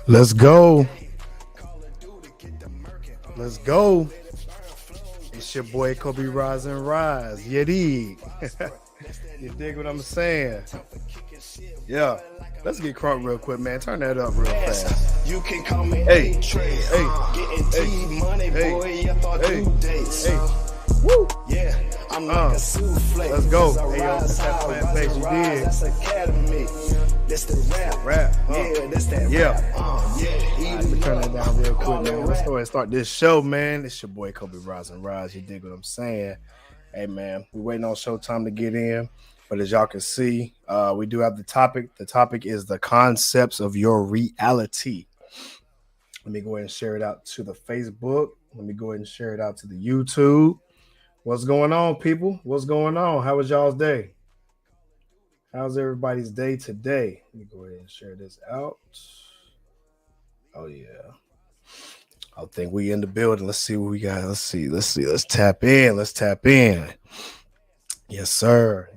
Let's go. Let's go. It's your boy Kobe Rise and Rise. You dig? You dig what I'm saying? Yeah. Let's get crunk real quick, man. Turn that up real fast. You can call me Hey, A-Trace. Getting T money, boy. I thought hey, due dates. hey. Woo. Yeah, I'm like a souffle. Let's go. Cause I Hey, yo, rise that's that high, plant rise base, and you rise. dig? That's academy. That's the rap. Yeah, that's that Yeah. rap. Yeah, Let me turn that down real quick, man. Let's go ahead and start this show, man. It's your boy Kobe Rise and Rise. You dig what I'm saying? Hey, man, we're waiting on Showtime to get in. But as y'all can see, we do have the topic. The topic is the concepts of your reality. Let me go ahead and share it out to the Facebook. Let me go ahead and share it out to the YouTube. What's going on, people? What's going on? How was y'all's day? How's everybody's day today? Let me go ahead and share this out. Oh yeah. I think we in the building. Let's see what we got. Let's see. Let's tap in. Let's tap in. Yes, sir.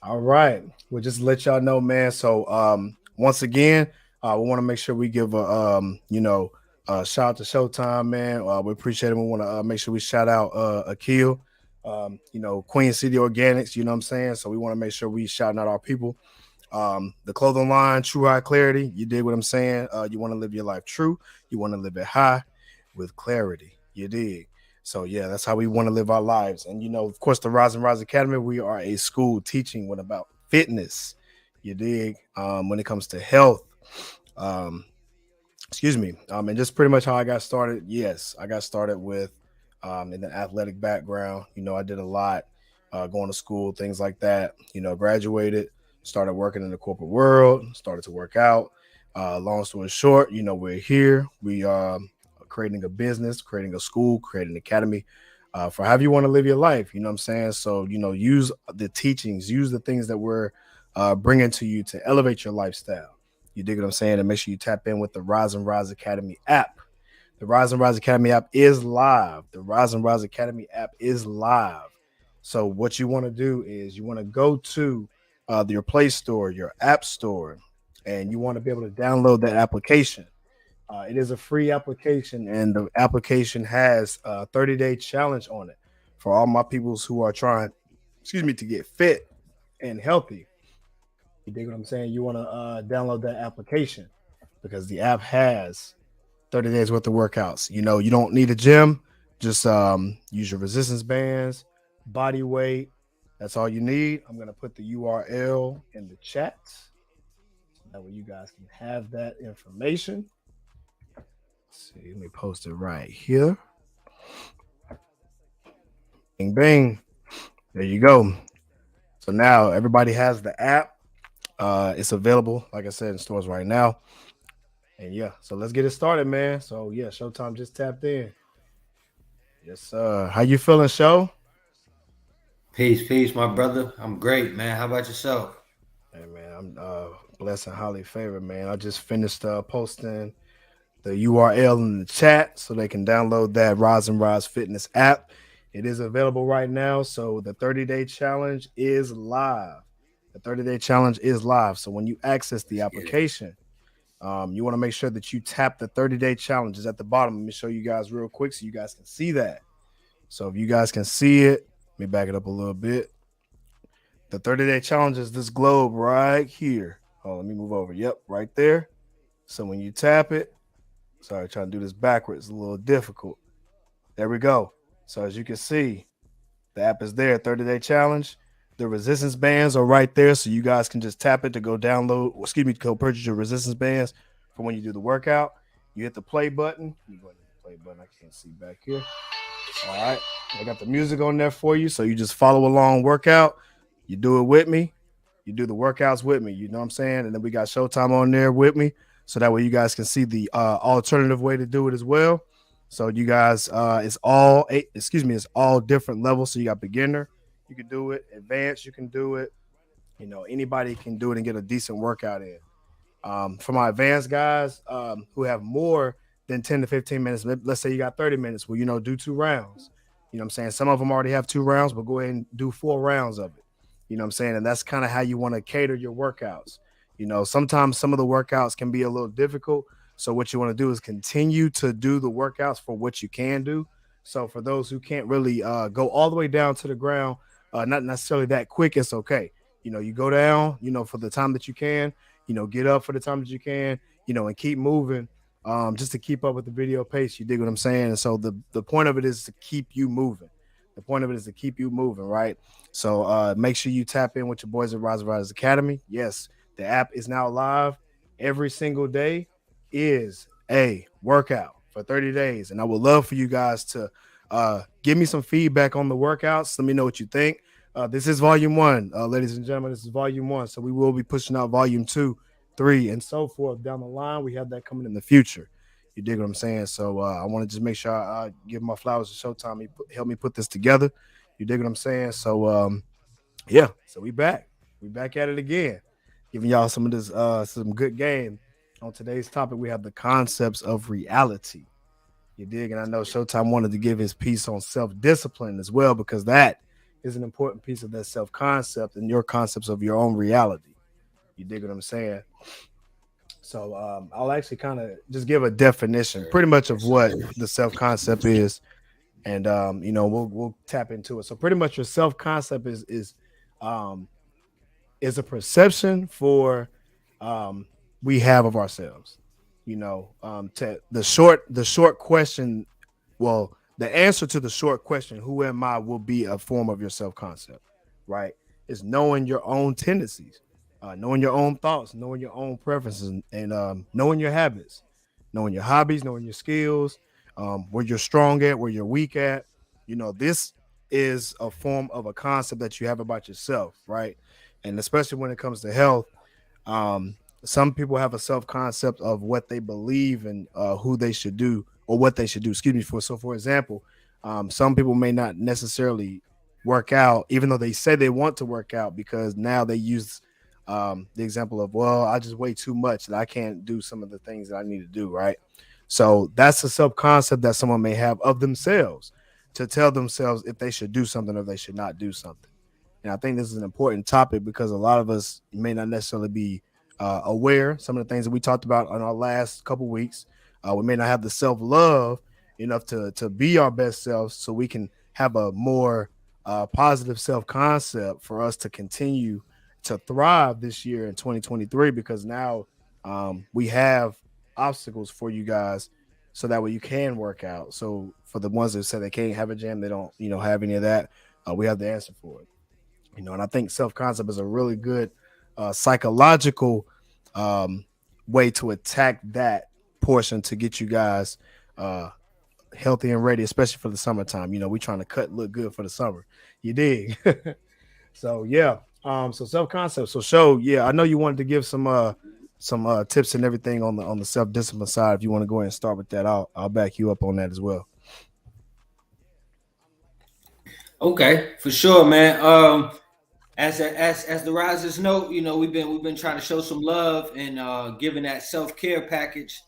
All right. We'll just let y'all know, man. So once again, we want to make sure we give a shout out to Showtime, man. We appreciate it. We want to make sure we shout out Akil, Queen City Organics, you know what I'm saying? So we want to make sure we shouting out our people. The clothing line, True High Clarity. You dig what I'm saying? You want to live your life true. You want to live it high with clarity. You dig? So yeah, that's how we want to live our lives. And of course, the Rise and Rise Academy, we are a school teaching what about fitness. You dig? When it comes to health. Excuse me. And just pretty much how I got started. Yes, I got started with in the athletic background. I did a lot going to school, things like that. Graduated, started working in the corporate world, started to work out. Long story short, we're here. We creating a business, creating a school, creating an academy for however you want to live your life. You know what I'm saying? So, use the teachings, use the things that we're bringing to you to elevate your lifestyle. You dig what I'm saying? And make sure you tap in with the Rise and Rise Academy app. The Rise and Rise Academy app is live. The Rise and Rise Academy app is live. So what you want to do is you want to go to your Play Store, your App Store, and you want to be able to download that application. It is a free application, and the application has a 30-day challenge on it for all my peoples who are trying, to get fit and healthy. You dig what I'm saying? You want to download that application because the app has 30 days worth of workouts. You don't need a gym. Just use your resistance bands, body weight. That's all you need. I'm going to put the URL in the chat. So that way you guys can have that information. Let's see, let me post it right here. Bing, bing. There you go. So now everybody has the app. It's available, like I said, in stores right now. And yeah, so let's get it started, man. So yeah, Showtime just tapped in. Yes, sir. How you feeling, Show? Peace, my brother. I'm great, man. How about yourself? Hey man, I'm blessed and highly favored, man. I just finished posting the URL in the chat so they can download that Rise and Rise Fitness app. It is available right now. So the 30-day challenge is live. The 30-day challenge is live. So when you access the application, you want to make sure that you tap the 30-day challenge. It's at the bottom. Let me show you guys real quick so you guys can see that. So if you guys can see it, let me back it up a little bit. The 30-day challenge is this globe right here. Oh, let me move over. Yep, right there. So when you tap it, sorry, trying to do this backwards. It's a little difficult. There we go. So as you can see, the app is there, 30-day challenge. The resistance bands are right there. So you guys can just tap it to go go purchase your resistance bands for when you do the workout. You hit the play button. You go to the play button. I can't see back here. All right. I got the music on there for you. So you just follow along workout. You do it with me. You do the workouts with me. You know what I'm saying? And then we got Showtime on there with me. So that way you guys can see the alternative way to do it as well. So you guys, it's all different levels. So you got beginner, you can do it. Advanced, you can do it. Anybody can do it and get a decent workout in. For my advanced guys who have more than 10 to 15 minutes, let's say you got 30 minutes, well, do 2 rounds. You know what I'm saying? Some of them already have 2 rounds, but go ahead and do 4 rounds of it. You know what I'm saying? And that's kind of how you want to cater your workouts. Sometimes some of the workouts can be a little difficult. So what you want to do is continue to do the workouts for what you can do. So for those who can't really go all the way down to the ground, not necessarily that quick, it's okay. You go down, for the time that you can, get up for the time that you can, and keep moving, just to keep up with the video pace. You dig what I'm saying? And so the point of it is to keep you moving. The point of it is to keep you moving, right? So make sure you tap in with your boys at Rise Riders Academy. Yes, the app is now live. Every single day is a workout for 30 days. And I would love for you guys to give me some feedback on the workouts. Let me know what you think. This is volume one, ladies and gentlemen. This is volume one. So we will be pushing out volume two, three, and so forth down the line. We have that coming in the future. You dig what I'm saying? So I want to just make sure I give my flowers to Showtime. He help me put this together. You dig what I'm saying? So yeah. So we back. We back at it again, giving y'all some of this some good game. On today's topic, we have the concepts of reality. You dig? And I know Showtime wanted to give his piece on self-discipline as well, because that is an important piece of that self-concept and your concepts of your own reality. You dig what I'm saying? So I'll actually kind of just give a definition, pretty much of what the self-concept is, and we'll tap into it. So pretty much your self-concept um, is a perception for um, we have of ourselves. To the short question, well, the answer to the short question, who am I, will be a form of your self concept, right? It's knowing your own tendencies, knowing your own thoughts, knowing your own preferences, and knowing your habits, knowing your hobbies, knowing your skills, where you're strong at, where you're weak at. This is a form of a concept that you have about yourself, right? And especially when it comes to health, um, some people have a self concept of what they believe and who they should do or what they should do. Excuse me. For example, some people may not necessarily work out, even though they say they want to work out, because now they use the example of, well, I just weigh too much and I can't do some of the things that I need to do. Right. So that's a self concept that someone may have of themselves, to tell themselves if they should do something or they should not do something. And I think this is an important topic because a lot of us may not necessarily be aware. Some of the things that we talked about on our last couple weeks, we may not have the self love enough to be our best selves, so we can have a more positive self concept for us to continue to thrive this year in 2023. Because now we have obstacles for you guys, so that way you can work out. So for the ones that say they can't have a gym, they don't have any of that. We have the answer for it. And I think self concept is a really good psychological um, way to attack that portion to get you guys uh, healthy and ready, especially for the summertime. We trying to look good for the summer. You dig? So yeah. So self concept. So show. Yeah, I know you wanted to give some tips and everything on the self discipline side. If you want to go ahead and start with that, I'll back you up on that as well. Okay, for sure, man. As the risers know, we've been trying to show some love and giving that self-care package.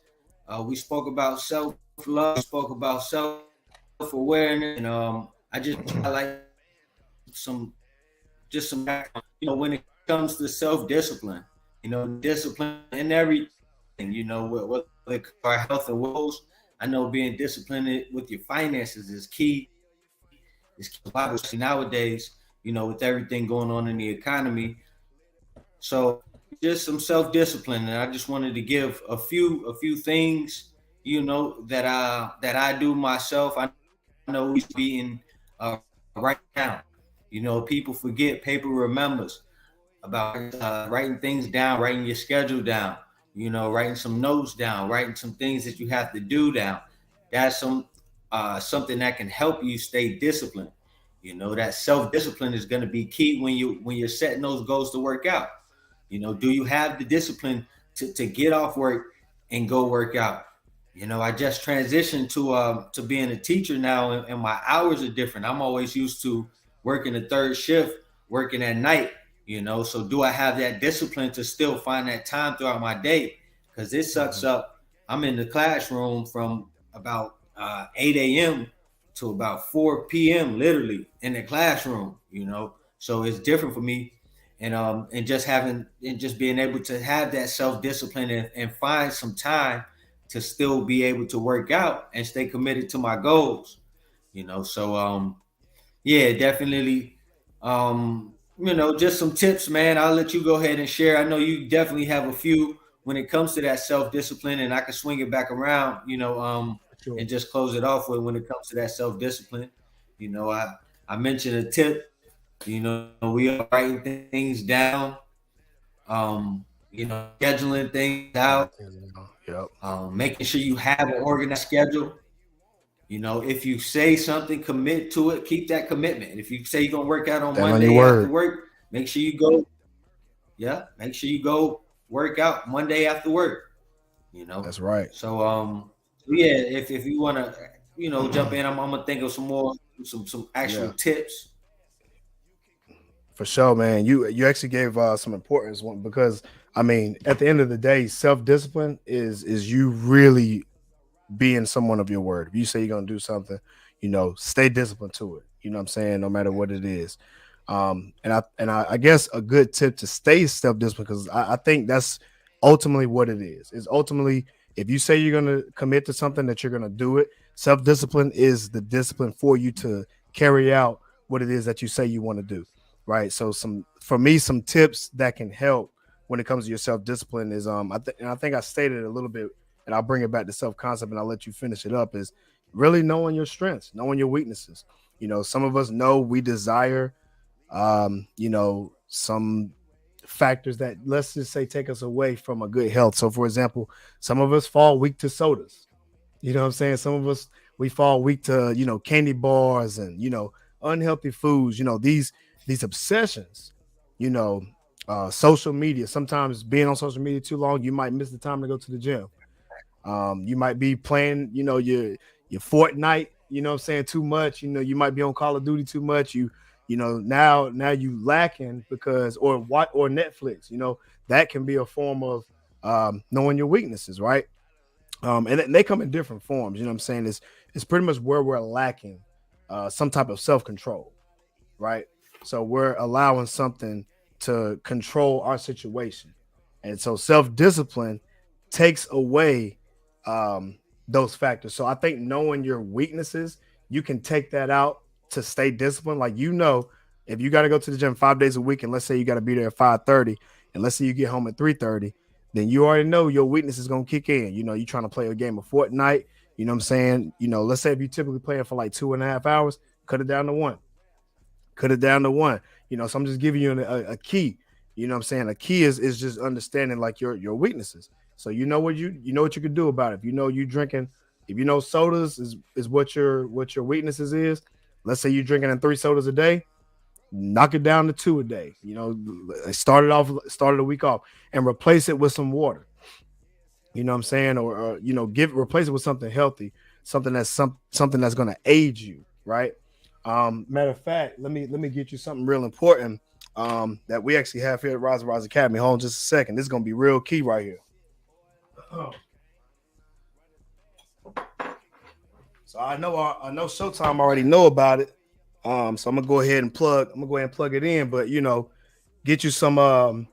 We spoke about self-love, we spoke about self-awareness, and I just like some just some when it comes to self-discipline, discipline in everything, what our health and goals. I know being disciplined with your finances is key. It's key nowadays, with everything going on in the economy. So just some self-discipline, and I just wanted to give a few things, that I do myself. I know we being right now. People forget, paper remembers, about writing things down, writing your schedule down, writing some notes down, writing some things that you have to do down. That's something that can help you stay disciplined. That self-discipline is going to be key when you're setting those goals to work out. Do you have the discipline to get off work and go work out? I just transitioned to being a teacher now, and my hours are different. I'm always used to working a third shift, working at night. So do I have that discipline to still find that time throughout my day? Because it sucks up. I'm in the classroom from about 8 a.m. to about 4 p.m. literally in the classroom. So it's different for me. and just having and just being able to have that self discipline and find some time to still be able to work out and stay committed to my goals. So yeah, definitely. Just some tips, man. I'll let you go ahead and share. I know you definitely have a few when it comes to that self discipline, and I can swing it back around, Sure. and just close it off with when it comes to that self discipline. I mentioned a tip. We are writing things down. Scheduling things out. Right. Yep. Making sure you have an organized schedule. If you say something, commit to it. Keep that commitment. If you say you're gonna work out on Stand on your Monday after word. work, make sure you go. Yeah, make sure you go work out Monday after work. You know. That's right. Yeah, if you wanna, jump in, I'm gonna think of some more, some actual Yeah. tips. For sure, man. You actually gave some importance one because I mean, at the end of the day, self discipline is you really being someone of your word. If you say you're gonna do something, stay disciplined to it. You know what I'm saying? No matter what it is. I guess a good tip to stay self disciplined because I think that's ultimately what it is. Is ultimately if you say you're gonna commit to something that you're gonna do it. Self discipline is the discipline for you to carry out what it is that you say you want to do. Right. So some tips that can help when it comes to your self discipline is I think I stated a little bit and I'll bring it back to self concept and I'll let you finish it up is really knowing your strengths, knowing your weaknesses. Some of us know we desire, some factors that let's just say take us away from a good health. So, for example, some of us fall weak to sodas. You know what I'm saying? Some of us we fall weak to candy bars and unhealthy foods. These obsessions. You know, social media. Sometimes being on social media too long, you might miss the time to go to the gym. You might be playing, your Fortnite, what I'm saying, too much. You might be on Call of Duty too much. Now you lacking because or what or Netflix, that can be a form of knowing your weaknesses, right? And they come in different forms, you know what I'm saying? It's pretty much where we're lacking some type of self-control, right? So we're allowing something to control our situation. And so self-discipline takes away those factors. So I think knowing your weaknesses, you can take that out to stay disciplined. Like if you got to go to the gym 5 days a week, and let's say you got to be there at 5:30, and let's say you get home at 3:30, then you already know your weakness is gonna kick in. You're trying to play a game of Fortnite. You know what I'm saying? Let's say if you typically playing for like 2.5 hours, cut it down to one. Cut it down to one. So I'm just giving you a key. You know what I'm saying? A key is just understanding like your weaknesses. So you know what you can do about it. If you drinking, if sodas is what your weaknesses is. Let's say you're drinking in 3 sodas a day, knock it down to 2 a day. Started a week off and replace it with some water. You know what I'm saying? Or give replace it with something healthy, something that's going to aid you, right? Matter of fact, let me get you something real important that we actually have here at Rise Academy. Hold on just a second. This is going to be real key right here. So I know Showtime already know about it. So I'm gonna go ahead and plug it in, but get you some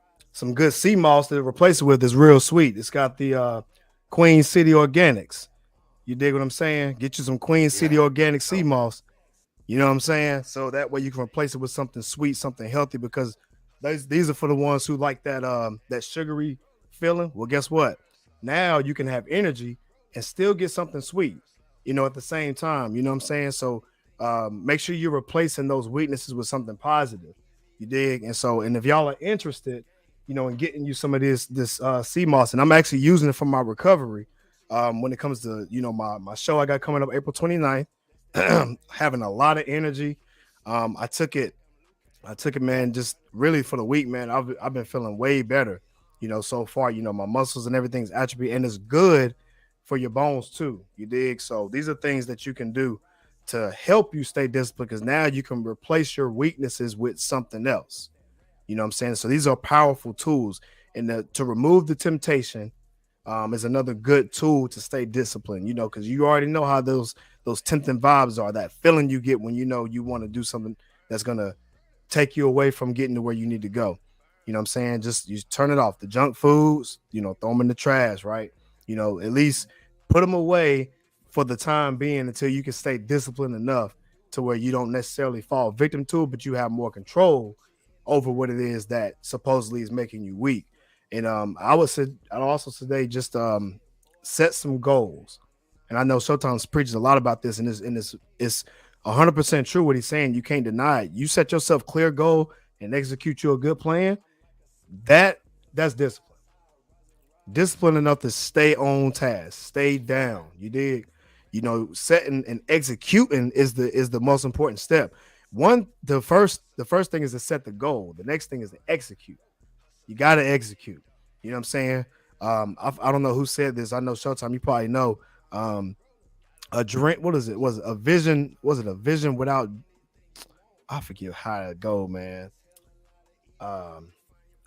good sea moss to replace it with is real sweet. It's got the Queen City Organics. You dig what I'm saying? Get you some Queen City Yeah. Organic sea So, moss. You know what I'm saying? So that way you can replace it with something sweet, something healthy, because these are for the ones who like that sugary feeling. Well, guess what? Now you can have energy and still get something sweet, at the same time. You know what I'm saying? So make sure you're replacing those weaknesses with something positive. You dig? And if y'all are interested, in getting you some of this sea moss, and I'm actually using it for my recovery. When it comes to my show I got coming up April 29th, having a lot of energy. I took it, man, just really for the week, man. I've been feeling way better, so far. My muscles and everything's atrophy, and it's good for your bones too. You dig? So these are things that you can do to help you stay disciplined because now you can replace your weaknesses with something else. You know what I'm saying? So these are powerful tools, and to remove the temptation is another good tool to stay disciplined. Because you already know how those tempting vibes are, that feeling you get when you want to do something that's gonna take you away from getting to where you need to go. You know what I'm saying? Just you turn it off. The junk foods, throw them in the trash, right? At least put them away for the time being until you can stay disciplined enough to where you don't necessarily fall victim to it, but you have more control over what it is that supposedly is making you weak. And I'd also today just set some goals. And I know Showtime's preaches a lot about this, and this it's 100% true what he's saying. You can't deny it. You set yourself clear goal and execute you a good plan. That's discipline. Discipline enough to stay on task, stay down. You dig? Setting and executing is the most important step. The first thing is to set the goal. The next thing is to execute. You got to execute. You know what I'm saying? I don't know who said this. I know Showtime. You probably know. A drink. What is it? Was it a vision? Was it a vision without? I forget how to go, man. Um,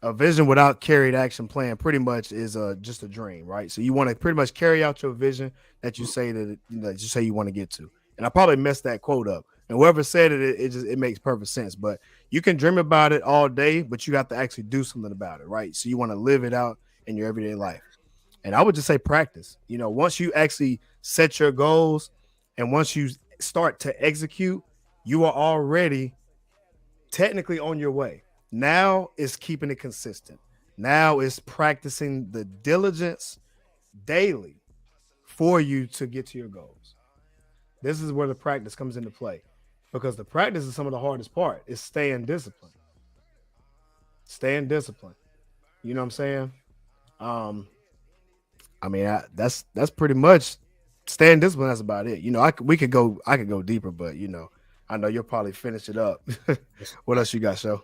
a vision without carried action plan pretty much is just a dream, right? So you want to pretty much carry out your vision that you say you want to get to. And I probably messed that quote up. And whoever said it, it makes perfect sense. But you can dream about it all day, but you have to actually do something about it, right? So you want to live it out in your everyday life. And I would just say practice. Once you actually set your goals and once you start to execute, you are already technically on your way. Now it's keeping it consistent. Now it's practicing the diligence daily for you to get to your goals. This is where the practice comes into play because the practice is some of the hardest part. Is staying disciplined. Staying disciplined. You know what I'm saying? Um, that's pretty much staying disciplined. That's about it. I could go deeper, but I know you'll probably finish it up. What else you got, show?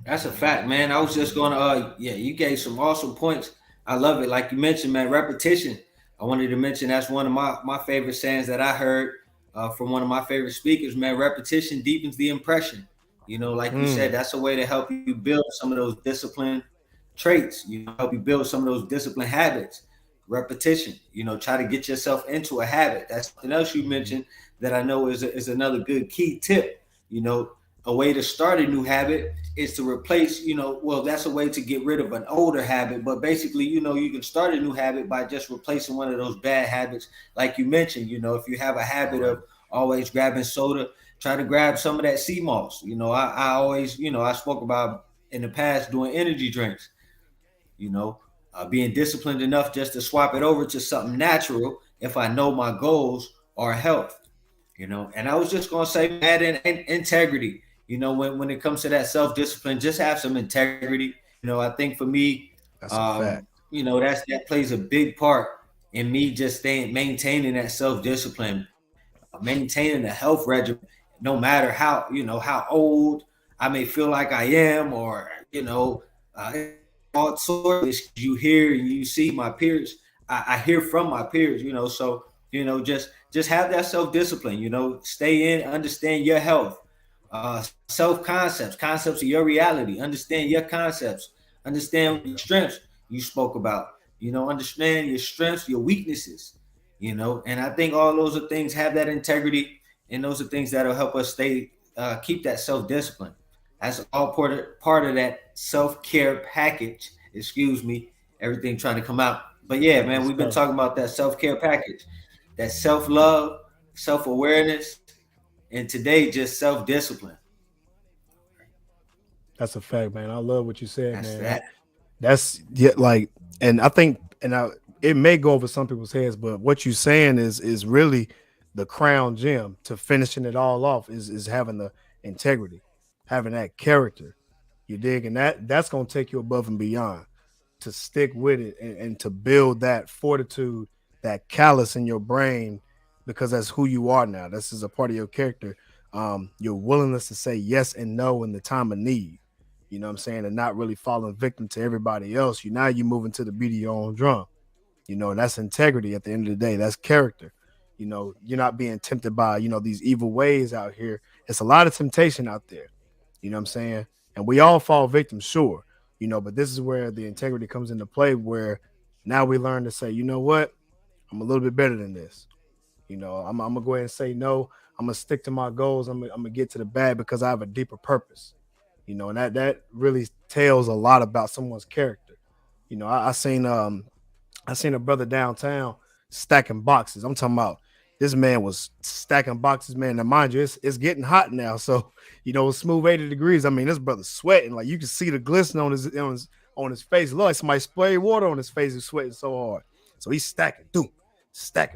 That's a fact, man. I was just gonna yeah, you gave some awesome points. I love it. Like you mentioned, man, repetition. I wanted to mention that's one of my favorite sayings that I heard from one of my favorite speakers, man. Repetition deepens the impression. Like you said, Mm, that's a way to help you build some of those discipline traits, help you build some of those discipline habits. Repetition, try to get yourself into a habit. That's something else you mentioned that I know is another good key tip. You know, a way to start a new habit is to replace, well, that's a way to get rid of an older habit. But basically, you can start a new habit by just replacing one of those bad habits. Like you mentioned, if you have a habit of always grabbing soda, try to grab some of that sea moss. I always, I spoke about in the past doing energy drinks, you know, being disciplined enough just to swap it over to something natural if I know my goals are health. And I was just gonna say, add in integrity. When it comes to that self discipline, just have some integrity. I think for me, that's a fact. that plays a big part in me just staying maintaining that self discipline, maintaining a health regimen, no matter how old I may feel like I am, or all sorts you hear and you see my peers. I hear from my peers. So just have that self discipline. Stay in, understand your health, self concepts of your reality. Understand your concepts. Understand your strengths you spoke about. Understand your strengths, your weaknesses. And I think all those are things have that integrity, and those are things that'll help us keep that self discipline. That's all part of that self care package. Excuse me, everything trying to come out. But yeah, man, Yes, we've been sir. talking about that self care package, that self love, self awareness, and today just self discipline. That's a fact, man. I love what you said, That's man. that. That's yeah, like, and I think, it may go over some people's heads, but what you're saying is really the crown gem to finishing it all off is having the integrity, having that character. You dig, and that's gonna take you above and beyond to stick with it and to build that fortitude, that callous in your brain, because that's who you are now. This is a part of your character. Your willingness to say yes and no in the time of need. You know what I'm saying? And not really falling victim to everybody else. You moving to the beat of your own drum. That's integrity at the end of the day. That's character. You're not being tempted by, these evil ways out here. It's a lot of temptation out there. You know what I'm saying? And we all fall victim, sure. But this is where the integrity comes into play, where now we learn to say, you know what? I'm a little bit better than this. I'm gonna go ahead and say no. I'm gonna stick to my goals. I'm gonna get to the bag because I have a deeper purpose. And that really tells a lot about someone's character. I seen a brother downtown stacking boxes. I'm talking about this man was stacking boxes, man. Now, mind you, it's getting hot now, so it's smooth 80 degrees. I mean, this brother's sweating, like you can see the glisten on his face. Look like somebody sprayed water on his face. He's sweating so hard. So he's stacking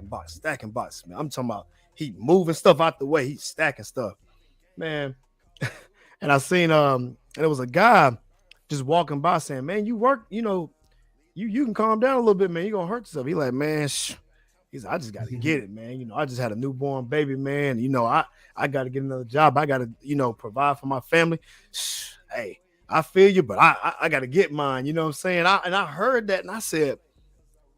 boxes, man. I'm talking about he moving stuff out the way. He's stacking stuff, man. And I seen and there was a guy just walking by saying, "Man, you work, you can calm down a little bit, man. You're gonna hurt yourself." He like, man, he's I just gotta get it, man. I just had a newborn baby, man. I gotta get another job. I gotta, provide for my family. Hey, I feel you, but I gotta get mine. You know what I'm saying? I heard that and I said,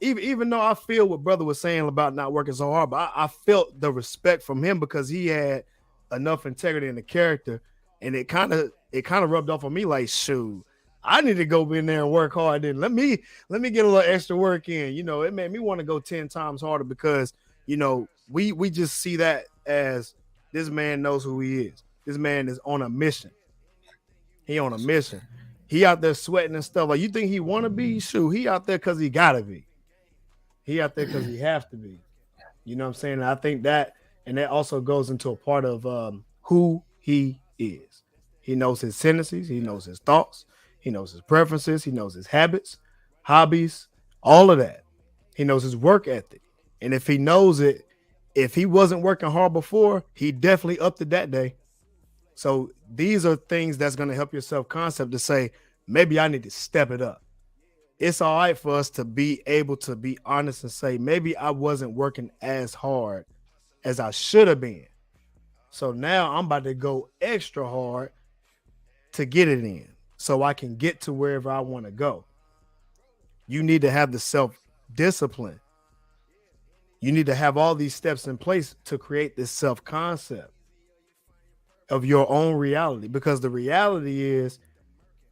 even though I feel what brother was saying about not working so hard, but I felt the respect from him because he had enough integrity in the character, and it kind of rubbed off on me like, shoot, I need to go in there and work hard. Then let me get a little extra work in. It made me want to go 10 times harder because we just see that as this man knows who he is. This man is on a mission. He on a mission. He out there sweating and stuff. Like, you think he want to be? Shoot, he out there because he gotta be. He out there because he have to be. You know what I'm saying? And I think that also goes into a part of who he is. He knows his tendencies. He knows his thoughts. He knows his preferences. He knows his habits, hobbies, all of that. He knows his work ethic. And if he knows it, if he wasn't working hard before, he definitely upped it that day. So these are things that's going to help your self-concept to say, maybe I need to step it up. It's all right for us to be able to be honest and say, maybe I wasn't working as hard as I should have been. So now I'm about to go extra hard to get it in so I can get to wherever I want to go. You need to have the self-discipline. You need to have all these steps in place to create this self-concept of your own reality, because the reality is,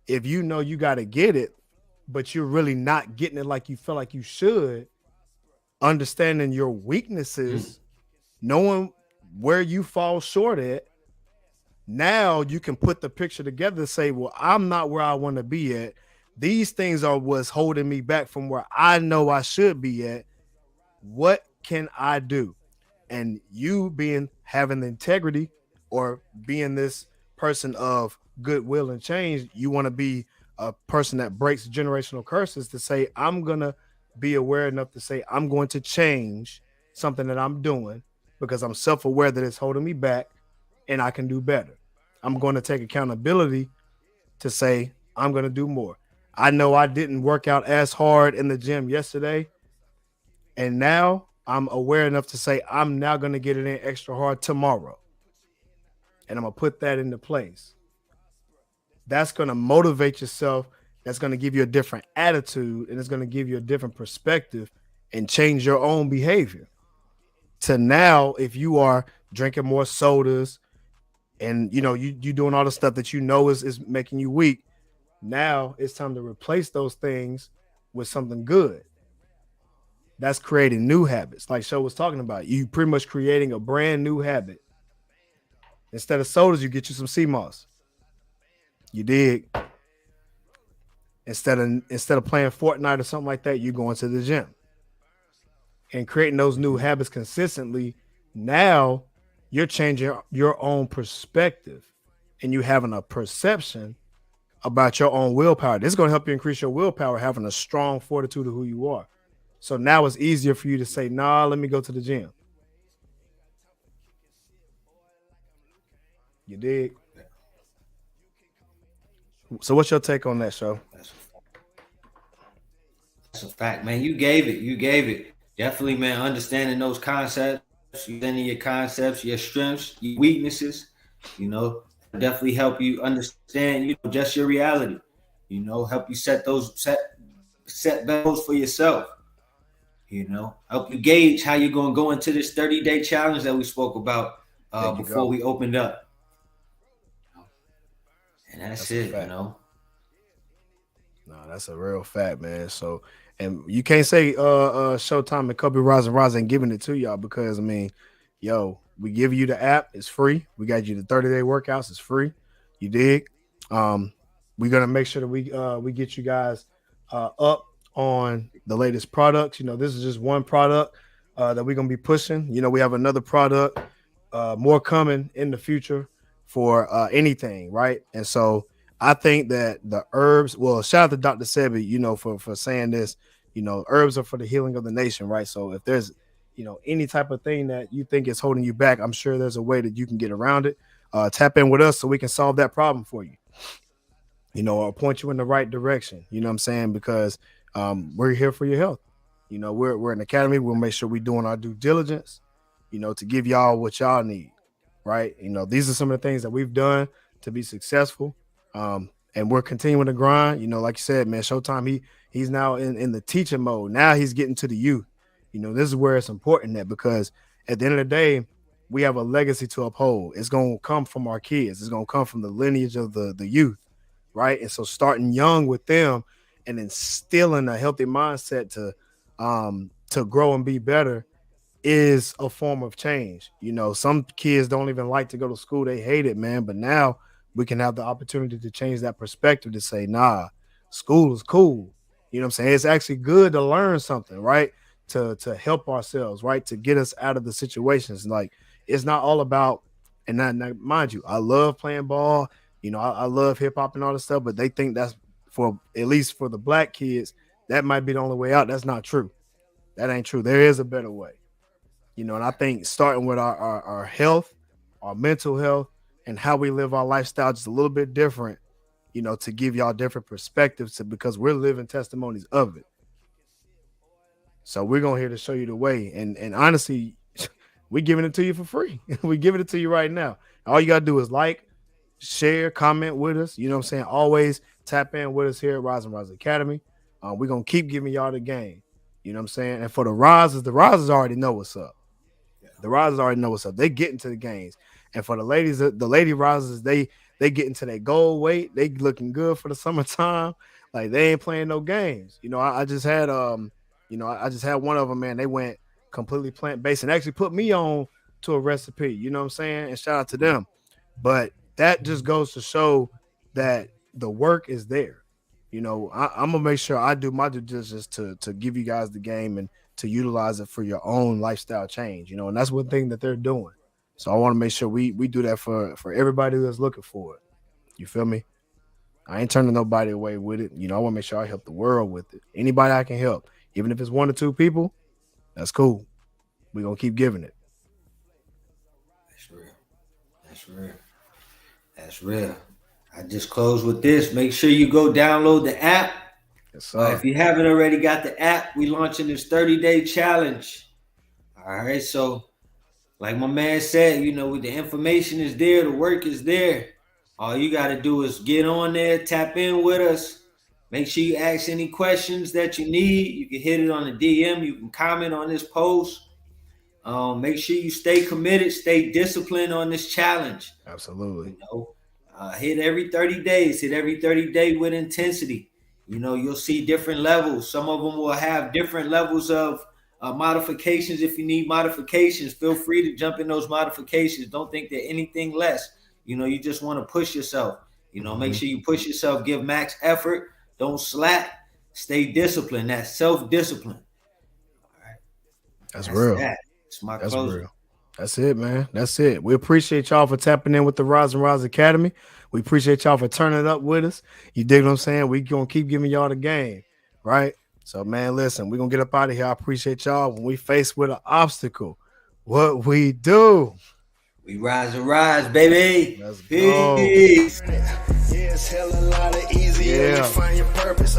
if you know you got to get it, but you're really not getting it like you feel like you should, understanding your weaknesses, knowing where you fall short at, now you can put the picture together to say, well, I'm not where I want to be at. These things are what's holding me back from where I know I should be at. What can I do? And you having the integrity or being this person of goodwill and change, you want to be a person that breaks generational curses to say, I'm going to be aware enough to say, I'm going to change something that I'm doing because I'm self-aware that it's holding me back and I can do better. I'm going to take accountability to say, I'm going to do more. I know I didn't work out as hard in the gym yesterday, and now I'm aware enough to say, I'm now going to get it in extra hard tomorrow. And I'm going to put that into place. That's going to motivate yourself. That's going to give you a different attitude, and it's going to give you a different perspective and change your own behavior. To now, if you are drinking more sodas and you doing all the stuff that is making you weak, now it's time to replace those things with something good. That's creating new habits. Like Sho was talking about, you pretty much creating a brand new habit. Instead of sodas, you get you some sea moss. You dig? Instead of playing Fortnite or something like that, you're going to the gym and creating those new habits consistently. Now you're changing your own perspective and you having a perception about your own willpower. This is going to help you increase your willpower, having a strong fortitude of who you are. So now it's easier for you to say, nah, let me go to the gym. You dig? So what's your take on that, Sho? That's a fact, man. You gave it. Definitely, man, understanding those concepts, understanding your concepts, your strengths, your weaknesses, definitely help you understand, just your reality, help you set goals for yourself, help you gauge how you're going to go into this 30-day challenge that we spoke about before we opened up. And that's it, No, that's a real fact, man. So, and you can't say Showtime and Cobe Rise ain't giving it to y'all because, we give you the app. It's free. We got you the 30-day workouts. It's free. You dig? Um, we're gonna make sure that we get you guys up on the latest products. This is just one product that we're gonna be pushing. We have another product more coming in the future for anything, right? And so I think that the herbs. Well, shout out to Dr. Sebi, for saying this. Herbs are for the healing of the nation, right? So if there's any type of thing that you think is holding you back, I'm sure there's a way that you can get around it. Tap in with us so we can solve that problem for you. Or point you in the right direction. You know what I'm saying? Because we're here for your health. We're an academy. We'll make sure we're doing our due diligence, to give y'all what y'all need, right? These are some of the things that we've done to be successful. And we're continuing to grind. Like you said, man, Showtime, he's now in the teaching mode. Now he's getting to the youth. This is where it's important that because at the end of the day, we have a legacy to uphold. It's going to come from our kids. It's going to come from the lineage of the youth, right? And so starting young with them and instilling a healthy mindset to grow and be better is a form of change. Some kids don't even like to go to school. They hate it, man. But now we can have the opportunity to change that perspective to say, nah, school is cool. You know what I'm saying? It's actually good to learn something, right? To help ourselves, right? To get us out of the situations. Like, it's not all about, and now, mind you, I love playing ball. I love hip hop and all this stuff, but they think that's for, at least for the black kids, that might be the only way out. That's not true. That ain't true. There is a better way. And I think starting with our health, our mental health, and how we live our lifestyle just a little bit different, to give y'all different perspectives because we're living testimonies of it. So we're going here to show you the way. And honestly, we're giving it to you for free. We're giving it to you right now. All you got to do is like, share, comment with us. You know what I'm saying? Always tap in with us here at Rise and Rise Academy. We're going to keep giving y'all the game. You know what I'm saying? And for the Rises already know what's up. The Rises already know what's up. They get into the games. And for the ladies, the lady Rises, they get into their goal weight. They looking good for the summertime. Like, they ain't playing no games. I just had I just had one of them, man. They went completely plant-based and actually put me on to a recipe. You know what I'm saying? And shout out to them. But that just goes to show that the work is there. I'm gonna make sure I do my due diligence to give you guys the game and to utilize it for your own lifestyle change. And that's one thing that they're doing. So I want to make sure we do that for everybody that's looking for it. You feel me? I ain't turning nobody away with it. I want to make sure I help the world with it. Anybody I can help, even if it's 1 or 2 people, that's cool. We're gonna keep giving it. That's real. That's real. That's real. I just close with this. Make sure you go download the app. Yes, sir. If you haven't already got the app, we launching this 30-day challenge. All right. So, like my man said, the information is there, the work is there. All you got to do is get on there, tap in with us. Make sure you ask any questions that you need. You can hit it on the DM. You can comment on this post. Make sure you stay committed, stay disciplined on this challenge. Absolutely. Hit every 30 days. Hit every 30 day with intensity. You'll see different levels. Some of them will have different levels of modifications. If you need modifications, feel free to jump in those modifications. Don't think they're anything less. You just want to push yourself. Make sure you push yourself. Give max effort. Don't slack. Stay disciplined. That's self-discipline. All right. That's real. It's my closing. Real. That's it, man. That's it. We appreciate y'all for tapping in with the Rise and Rise Academy. We appreciate y'all for turning up with us. You dig what I'm saying? We're going to keep giving y'all the game, right? So, man, listen, we're going to get up out of here. I appreciate y'all. When we face with an obstacle, what we do? We rise and rise, baby. Let's go. Peace. Yeah, it's hell a lot of easier to find your purpose.